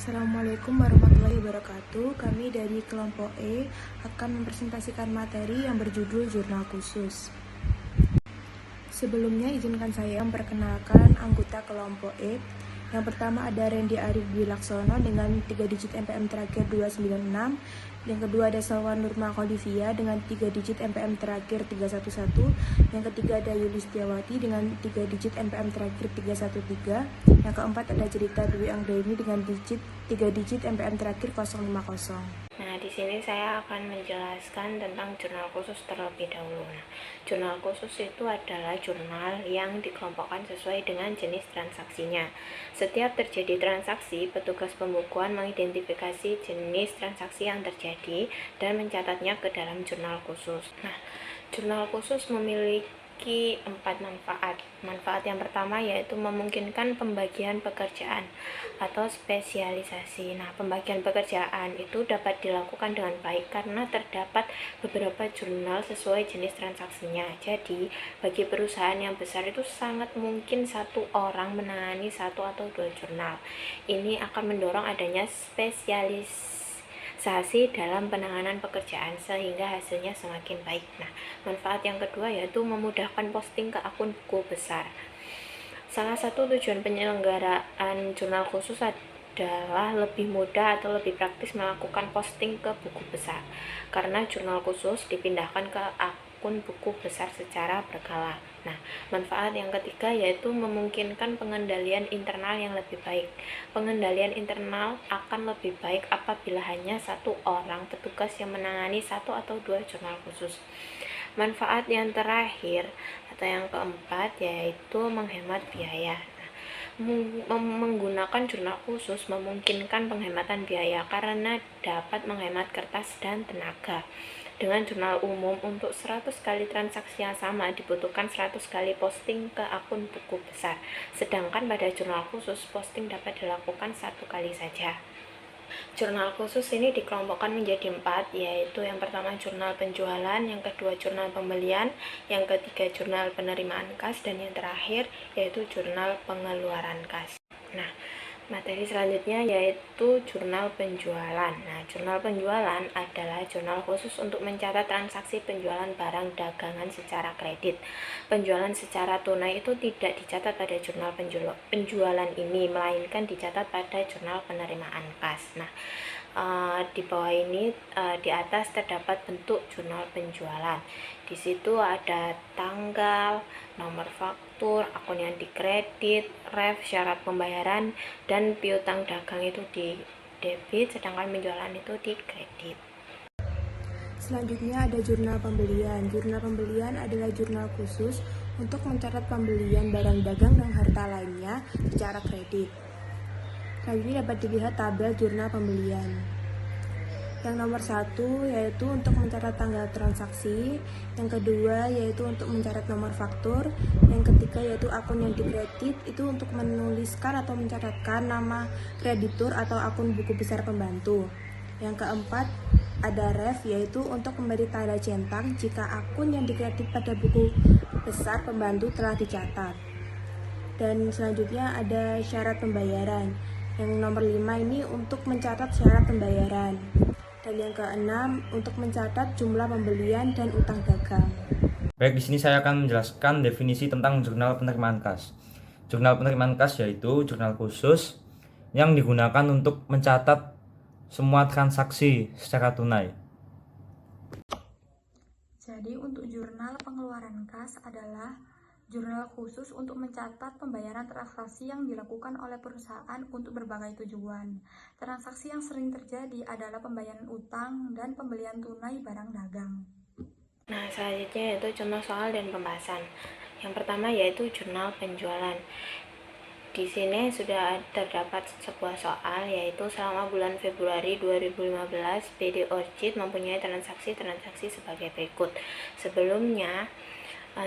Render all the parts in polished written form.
Assalamualaikum warahmatullahi wabarakatuh. Kami dari kelompok E akan mempresentasikan materi yang berjudul Jurnal Khusus. Sebelumnya izinkan saya memperkenalkan anggota kelompok E. Yang pertama ada Randy Arif Dwi Laksono dengan 3 digit MPM terakhir 296. Yang kedua ada Salwa Nurma Kholifia dengan 3 digit MPM terakhir 311. Yang ketiga ada Yulis Setiawati dengan 3 digit MPM terakhir 313. Yang keempat ada Cerita Dwi Anggraini dengan 3 digit MPM terakhir 050. Nah, di sini saya akan menjelaskan tentang jurnal khusus terlebih dahulu. Nah, jurnal khusus itu adalah jurnal yang dikelompokkan sesuai dengan jenis transaksinya. Setiap terjadi transaksi, petugas pembukuan mengidentifikasi jenis transaksi yang terjadi dan mencatatnya ke dalam jurnal khusus. Nah, jurnal khusus memiliki 4 manfaat. Manfaat yang pertama yaitu memungkinkan pembagian pekerjaan atau spesialisasi. Nah, pembagian pekerjaan itu dapat dilakukan dengan baik karena terdapat beberapa jurnal sesuai jenis transaksinya. Jadi, bagi perusahaan yang besar itu sangat mungkin satu orang menangani 1 atau 2 jurnal. Ini akan mendorong adanya spesialisasi dalam penanganan pekerjaan sehingga hasilnya semakin baik. Nah, manfaat yang kedua yaitu memudahkan posting ke akun buku besar. Salah satu tujuan penyelenggaraan jurnal khusus adalah lebih mudah atau lebih praktis melakukan posting ke buku besar karena jurnal khusus dipindahkan ke akun buku besar secara berkala. Nah, manfaat yang ketiga yaitu memungkinkan pengendalian internal yang lebih baik. Pengendalian internal akan lebih baik apabila hanya satu orang petugas yang menangani 1 atau 2 jurnal khusus. Manfaat yang terakhir atau yang keempat yaitu menghemat biaya. Menggunakan jurnal khusus memungkinkan penghematan biaya karena dapat menghemat kertas dan tenaga. Dengan jurnal umum, untuk 100 kali transaksi yang sama dibutuhkan 100 kali posting ke akun buku besar. Sedangkan pada jurnal khusus, posting dapat dilakukan 1 kali saja. Jurnal khusus ini dikelompokkan menjadi 4, yaitu yang pertama jurnal penjualan, yang kedua jurnal pembelian, yang ketiga jurnal penerimaan kas, dan yang terakhir yaitu jurnal pengeluaran kas. Nah, materi selanjutnya yaitu jurnal penjualan. Nah, jurnal penjualan adalah jurnal khusus untuk mencatat transaksi penjualan barang dagangan secara kredit. Penjualan secara tunai itu tidak dicatat pada jurnal penjualan ini, melainkan dicatat pada jurnal penerimaan kas. Nah, di bawah ini di atas terdapat bentuk jurnal penjualan. Di situ ada tanggal, nomor faktur, akun yang dikredit, ref, syarat pembayaran, dan piutang dagang itu di debit, sedangkan penjualan itu di kredit. Selanjutnya ada jurnal pembelian. Jurnal pembelian adalah jurnal khusus untuk mencatat pembelian barang dagang dan harta lainnya secara kredit. Selanjutnya dapat dilihat tabel jurnal pembelian. Yang nomor 1 yaitu untuk mencatat tanggal transaksi, yang kedua yaitu untuk mencatat nomor faktur, yang ketiga yaitu akun yang dikredit itu untuk menuliskan atau mencatatkan nama kreditur atau akun buku besar pembantu. Yang keempat ada ref yaitu untuk memberi tanda centang jika akun yang dikredit pada buku besar pembantu telah dicatat. Dan selanjutnya ada syarat pembayaran. Yang nomor 5 ini untuk mencatat syarat pembayaran. Dan yang keenam untuk mencatat jumlah pembelian dan utang dagang. Baik, di sini saya akan menjelaskan definisi tentang jurnal penerimaan kas. Jurnal penerimaan kas yaitu jurnal khusus yang digunakan untuk mencatat semua transaksi secara tunai. Jadi untuk jurnal pengeluaran kas adalah jurnal khusus untuk mencatat pembayaran transaksi yang dilakukan oleh perusahaan untuk berbagai tujuan. Transaksi yang sering terjadi adalah pembayaran utang dan pembelian tunai barang dagang. Nah, selanjutnya yaitu contoh soal dan pembahasan. Yang pertama yaitu jurnal penjualan. Di sini sudah terdapat sebuah soal yaitu selama bulan Februari 2015 PD Orchid mempunyai transaksi sebagai berikut. Sebelumnya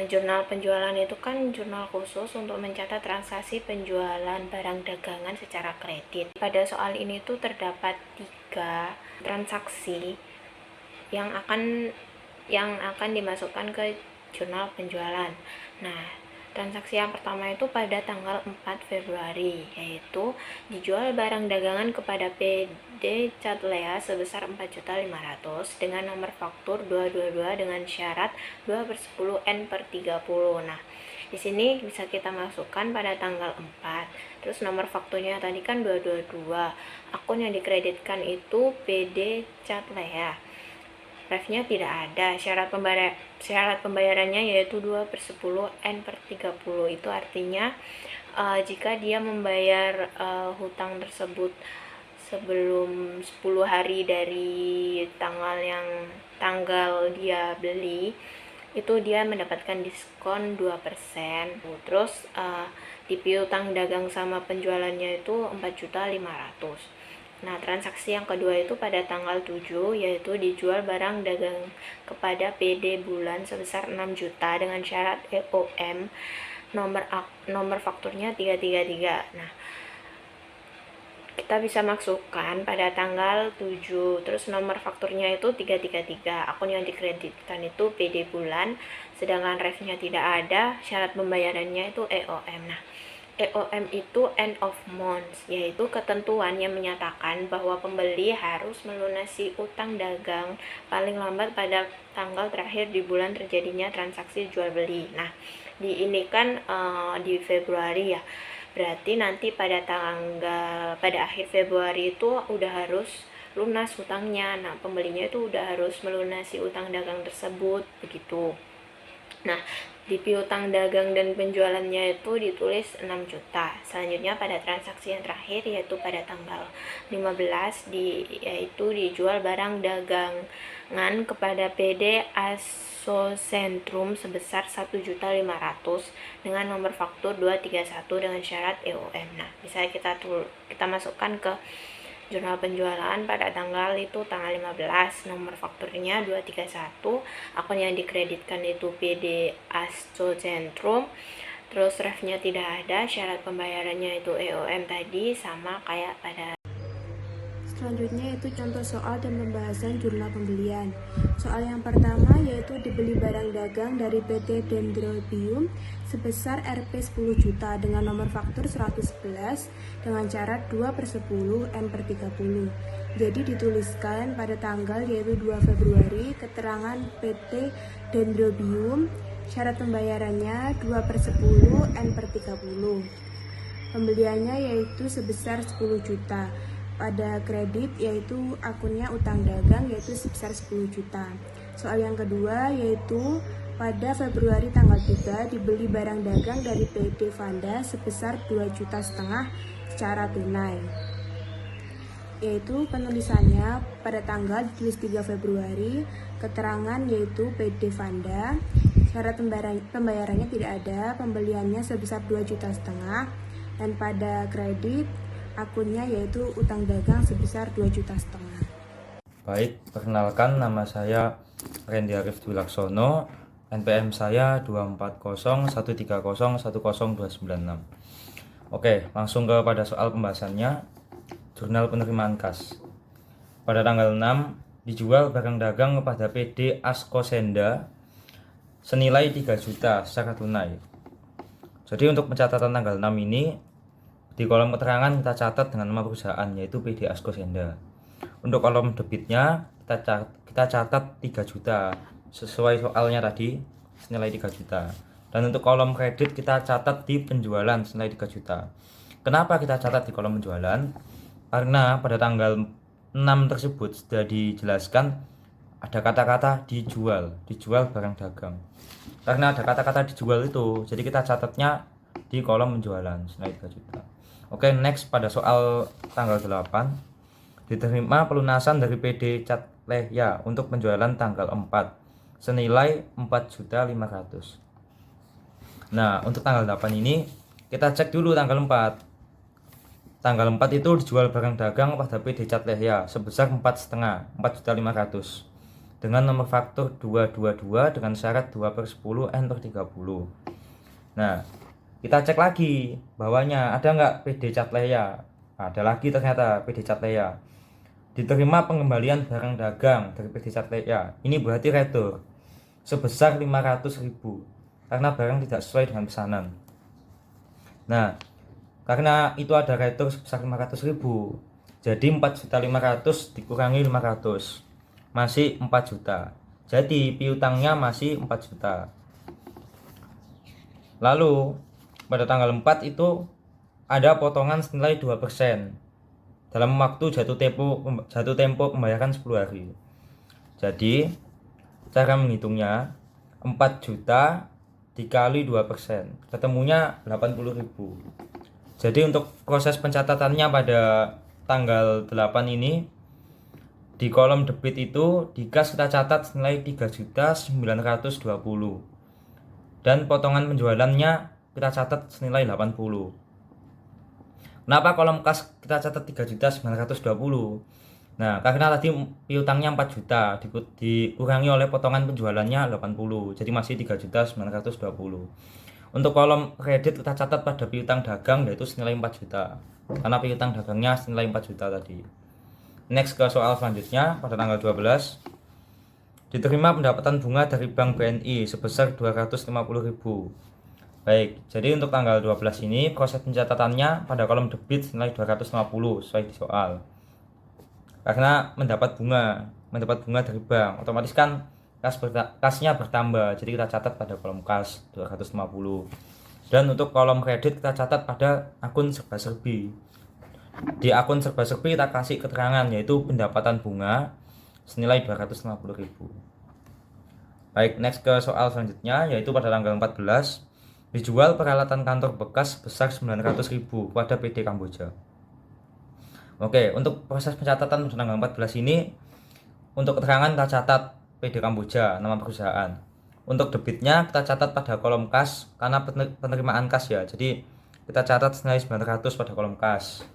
jurnal penjualan itu kan jurnal khusus untuk mencatat transaksi penjualan barang dagangan secara kredit. Pada soal ini tuh terdapat 3 transaksi yang akan dimasukkan ke jurnal penjualan. Nah, Transaksi yang pertama itu pada tanggal 4 Februari, yaitu dijual barang dagangan kepada PD Catlea sebesar 4.500.000 dengan nomor faktur 222 dengan syarat 2/10 N/30. Nah, di sini bisa kita masukkan pada tanggal 4. Terus nomor fakturnya tadi kan 222. Akun yang dikreditkan itu PD Catlea. Refnya tidak ada. Syarat pembayarannya yaitu 2/10 N/30. Itu artinya jika dia membayar hutang tersebut sebelum 10 hari dari tanggal dia beli, itu dia mendapatkan diskon 2%. Terus di piutang dagang sama penjualannya itu 4.500.000. Nah, transaksi yang kedua itu pada tanggal 7, yaitu dijual barang dagang kepada PD Bulan sebesar 6 juta dengan syarat EOM, nomor fakturnya 333. Nah, kita bisa masukkan pada tanggal 7, terus nomor fakturnya itu 333. Akun yang dikreditkan itu PD Bulan, sedangkan refnya tidak ada, syarat pembayarannya itu EOM. Nah, EOM itu end of month, yaitu ketentuan yang menyatakan bahwa pembeli harus melunasi utang dagang paling lambat pada tanggal terakhir di bulan terjadinya transaksi jual beli. Nah, ini kan di Februari ya. Berarti nanti pada akhir Februari itu udah harus lunas utangnya. Nah, pembelinya itu udah harus melunasi utang dagang tersebut, begitu. Nah, di piutang dagang dan penjualannya itu ditulis 6 juta. Selanjutnya pada transaksi yang terakhir yaitu pada tanggal 15 yaitu dijual barang dagangan kepada PD Asocentrum sebesar 1.500.000 dengan nomor faktur 231 dengan syarat EOM. Nah, bisa kita masukkan ke jurnal penjualan pada tanggal 15, nomor fakturnya 231, akun yang dikreditkan itu PD Asocentrum, terus refnya tidak ada, syarat pembayarannya itu EOM tadi, sama kayak pada. Selanjutnya itu contoh soal dan pembahasan jurnal pembelian. Soal yang pertama yaitu dibeli barang dagang dari PT Dendrobium sebesar Rp 10 juta dengan nomor faktur 111 dengan syarat 2/10 N/30. Jadi dituliskan pada tanggal yaitu 2 Februari keterangan PT Dendrobium, syarat pembayarannya 2/10 N/30. Pembeliannya yaitu sebesar 10 juta. Pada kredit yaitu akunnya utang dagang yaitu sebesar 10 juta. Soal yang kedua yaitu pada Februari tanggal 3 dibeli barang dagang dari PD Vanda sebesar 2,5 juta secara tunai. Yaitu penulisannya pada tanggal ditulis 3 Februari, keterangan yaitu PD Vanda, syarat pembayarannya tidak ada, pembeliannya sebesar 2,5 juta, dan pada kredit akunnya yaitu utang dagang sebesar 2,5 juta. Baik, perkenalkan nama saya Randy Arif Dwi Laksono, NPM saya 24013010296. Oke, langsung kepada soal pembahasannya. Jurnal penerimaan kas. Pada tanggal 6 dijual barang dagang kepada PD Ascosenda senilai 3 juta secara tunai. Jadi untuk pencatatan tanggal 6 ini di kolom keterangan kita catat dengan nama perusahaan yaitu PD Ascosenda. Untuk kolom debitnya kita catat 3 juta sesuai soalnya tadi senilai 3 juta. Dan untuk kolom kredit kita catat di penjualan senilai 3 juta. Kenapa kita catat di kolom penjualan? Karena pada tanggal 6 tersebut sudah dijelaskan ada kata-kata dijual barang dagang. Karena ada kata-kata dijual itu, jadi kita catatnya di kolom penjualan senilai 3 juta. Oke, next pada soal tanggal 8. Diterima pelunasan dari PD Catlea untuk penjualan tanggal 4 senilai 4.500.000. Nah, untuk tanggal 8 ini kita cek dulu tanggal 4. Tanggal 4 itu dijual barang dagang pada PD Catlea sebesar 4.500.000 dengan nomor faktur 222 dengan syarat 2/10 N/30. Nah, kita cek lagi bawahnya ada nggak PD Catlea. Ada lagi ternyata PD Catlea. Diterima pengembalian barang dagang dari PD Catlea. Ini berarti retur sebesar 500.000. karena barang tidak sesuai dengan pesanan. Nah, karena itu ada kreditur sebesar 500.000, jadi 4.500.000 dikurangi 500 masih 4 juta. Jadi piutangnya masih 4 juta. Lalu pada tanggal 4 itu ada potongan senilai 2% dalam waktu jatuh tempo pembayaran 10 hari. Jadi cara menghitungnya 4 juta dikali 2%, ketemunya 80.000. Jadi untuk proses pencatatannya pada tanggal 8 ini, di kolom debit itu di kas kita catat senilai 3.920 dan potongan penjualannya kita catat senilai 80. Kenapa kolom kas kita catat 3.920? Nah, karena tadi piutangnya 4 juta dikurangi oleh potongan penjualannya 80, jadi masih 3.920. Untuk kolom kredit kita catat pada piutang dagang yaitu senilai 4 juta. Karena piutang dagangnya senilai 4 juta tadi. Next ke soal selanjutnya, pada tanggal 12 diterima pendapatan bunga dari Bank BNI sebesar 250.000. Baik, jadi untuk tanggal 12 ini proses pencatatannya pada kolom debit senilai 250 sesuai di soal. Karena mendapat bunga dari bank, otomatis kan kasnya bertambah, jadi kita catat pada kolom kas 250. Dan untuk kolom kredit kita catat pada akun serba-serbi. Di akun serba-serbi kita kasih keterangan yaitu pendapatan bunga senilai 250.000. Baik, next ke soal selanjutnya yaitu pada tanggal 14 dijual peralatan kantor bekas sebesar 900.000 pada PD Kamboja. Oke, untuk proses pencatatan pada tanggal 14 ini, untuk keterangan kita catat PD Kamboja, nama perusahaan. Untuk debitnya kita catat pada kolom kas, karena penerimaan kas ya, jadi kita catat senilai 900 pada kolom kas.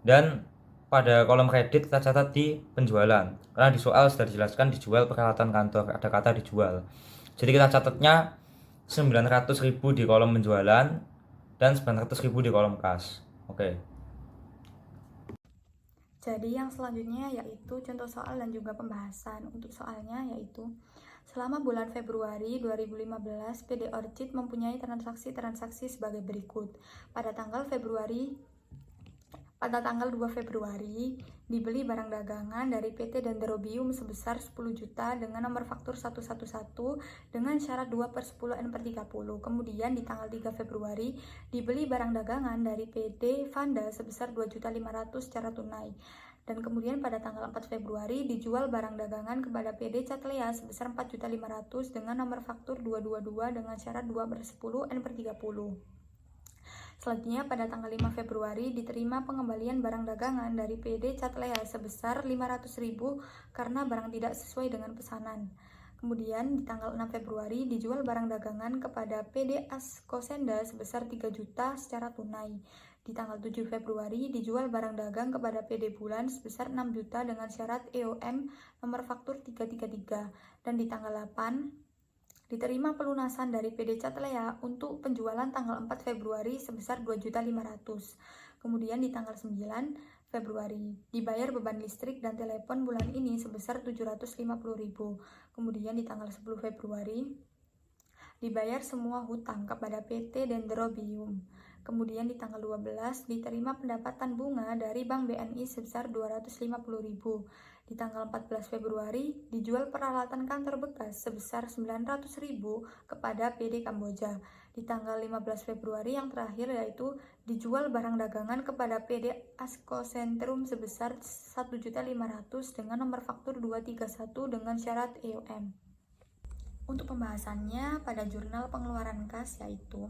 Dan pada kolom kredit kita catat di penjualan, karena di soal sudah dijelaskan dijual peralatan kantor, ada kata dijual. Jadi kita catatnya 900.000 di kolom penjualan dan 900.000 di kolom kas. Oke. Jadi yang selanjutnya yaitu contoh soal dan juga pembahasan. Untuk soalnya yaitu selama bulan Februari 2015 PD Orchid mempunyai transaksi sebagai berikut. Pada tanggal 2 Februari dibeli barang dagangan dari PT Dendrobium sebesar 10 juta dengan nomor faktur 111 dengan syarat 2/10 N/30. Kemudian di tanggal 3 Februari dibeli barang dagangan dari PT Vanda sebesar 2.500.000 secara tunai. Dan kemudian pada tanggal 4 Februari dijual barang dagangan kepada PD Catlea sebesar 4.500.000 dengan nomor faktur 222 dengan syarat 2/10 N/30. Selanjutnya pada tanggal 5 Februari diterima pengembalian barang dagangan dari PD Catlea sebesar 500.000 karena barang tidak sesuai dengan pesanan. Kemudian di tanggal 6 Februari dijual barang dagangan kepada PD Askosenda sebesar 3 juta secara tunai. Di tanggal 7 Februari dijual barang dagang kepada PD Bulan sebesar 6 juta dengan syarat EOM nomor faktur 333. Dan di tanggal 8 diterima pelunasan dari PD Catlea untuk penjualan tanggal 4 Februari sebesar 2.500.000. Kemudian di tanggal 9 Februari dibayar beban listrik dan telepon bulan ini sebesar 750.000. Kemudian di tanggal 10 Februari dibayar semua hutang kepada PT Dendrobium. Kemudian di tanggal 12 diterima pendapatan bunga dari Bank BNI sebesar 250.000. Di tanggal 14 Februari dijual peralatan kantor bekas sebesar 900.000 kepada PD Kamboja. Di tanggal 15 Februari yang terakhir yaitu dijual barang dagangan kepada PD Asko Sentrum sebesar 1.500.000 dengan nomor faktur 231 dengan syarat EOM. Untuk pembahasannya pada jurnal pengeluaran kas yaitu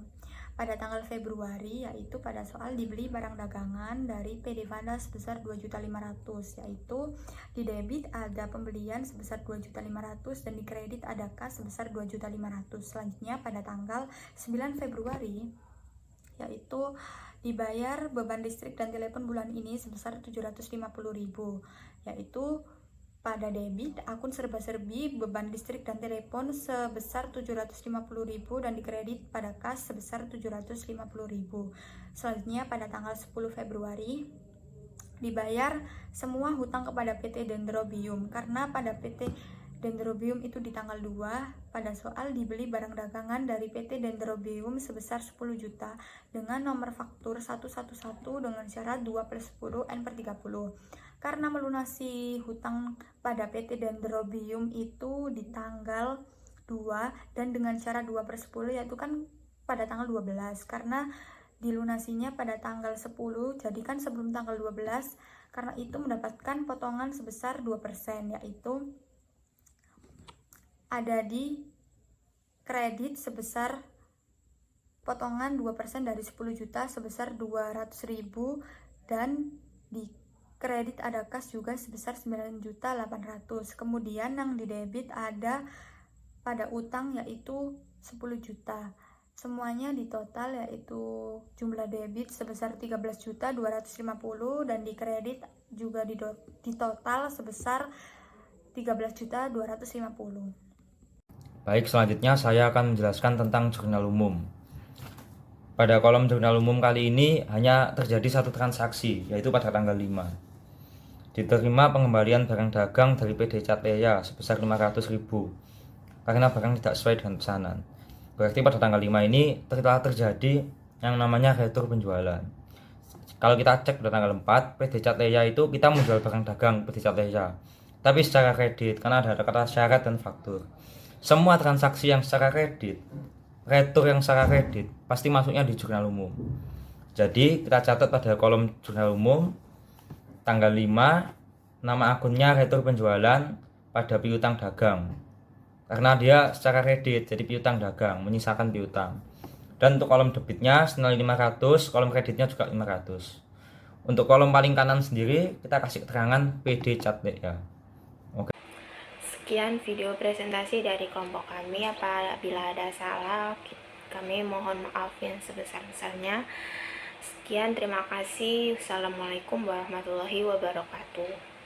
pada tanggal Februari yaitu pada soal dibeli barang dagangan dari PD Vanda sebesar 2.500.000 yaitu di debit ada pembelian sebesar 2.500.000 dan di kredit ada kas sebesar 2.500.000. Selanjutnya pada tanggal 9 Februari yaitu dibayar beban listrik dan telepon bulan ini sebesar 750.000 yaitu pada debit akun serba-serbi beban listrik dan telepon sebesar 750.000 dan di kredit pada kas sebesar 750.000. Selanjutnya pada tanggal 10 Februari dibayar semua hutang kepada PT Dendrobium karena pada PT Dendrobium itu di tanggal 2 pada soal dibeli barang dagangan dari PT Dendrobium sebesar 10 juta dengan nomor faktur 111 dengan syarat 2/10 N/30. Karena melunasi hutang pada PT Dendrobium itu di tanggal 2 dan dengan syarat 2/10 yaitu kan pada tanggal 12, karena dilunasinya pada tanggal 10 jadi kan sebelum tanggal 12, karena itu mendapatkan potongan sebesar 2%, yaitu ada di kredit sebesar potongan 2% dari 10 juta sebesar 200.000 dan di kredit ada kas juga sebesar 9.800.000. Kemudian yang di debit ada pada utang yaitu 10 juta. Semuanya di total yaitu jumlah debit sebesar 13.250.000 dan di kredit juga di total sebesar 13.250.000. Baik, selanjutnya saya akan menjelaskan tentang jurnal umum. Pada kolom jurnal umum kali ini hanya terjadi satu transaksi, yaitu pada tanggal 5. Diterima pengembalian barang dagang dari PD Catleya sebesar 500.000 karena barang tidak sesuai dengan pesanan. Berarti pada tanggal 5 ini telah terjadi yang namanya retur penjualan. Kalau kita cek pada tanggal 4, PD Catleya itu kita menjual barang dagang PD Catleya, tapi secara kredit karena ada kata syarat dan faktur. Semua transaksi yang secara kredit, retur yang secara kredit, pasti masuknya di jurnal umum. Jadi kita catat pada kolom jurnal umum tanggal 5, nama akunnya retur penjualan pada piutang dagang. Karena dia secara kredit, jadi piutang dagang, menyisakan piutang. Dan untuk kolom debitnya senilai 500, kolom kreditnya juga 500. Untuk kolom paling kanan sendiri kita kasih keterangan PD Catleya. Sekian video presentasi dari kelompok kami. Apabila ada salah, kami mohon maaf yang sebesar-besarnya. Sekian, terima kasih. Wassalamualaikum warahmatullahi wabarakatuh.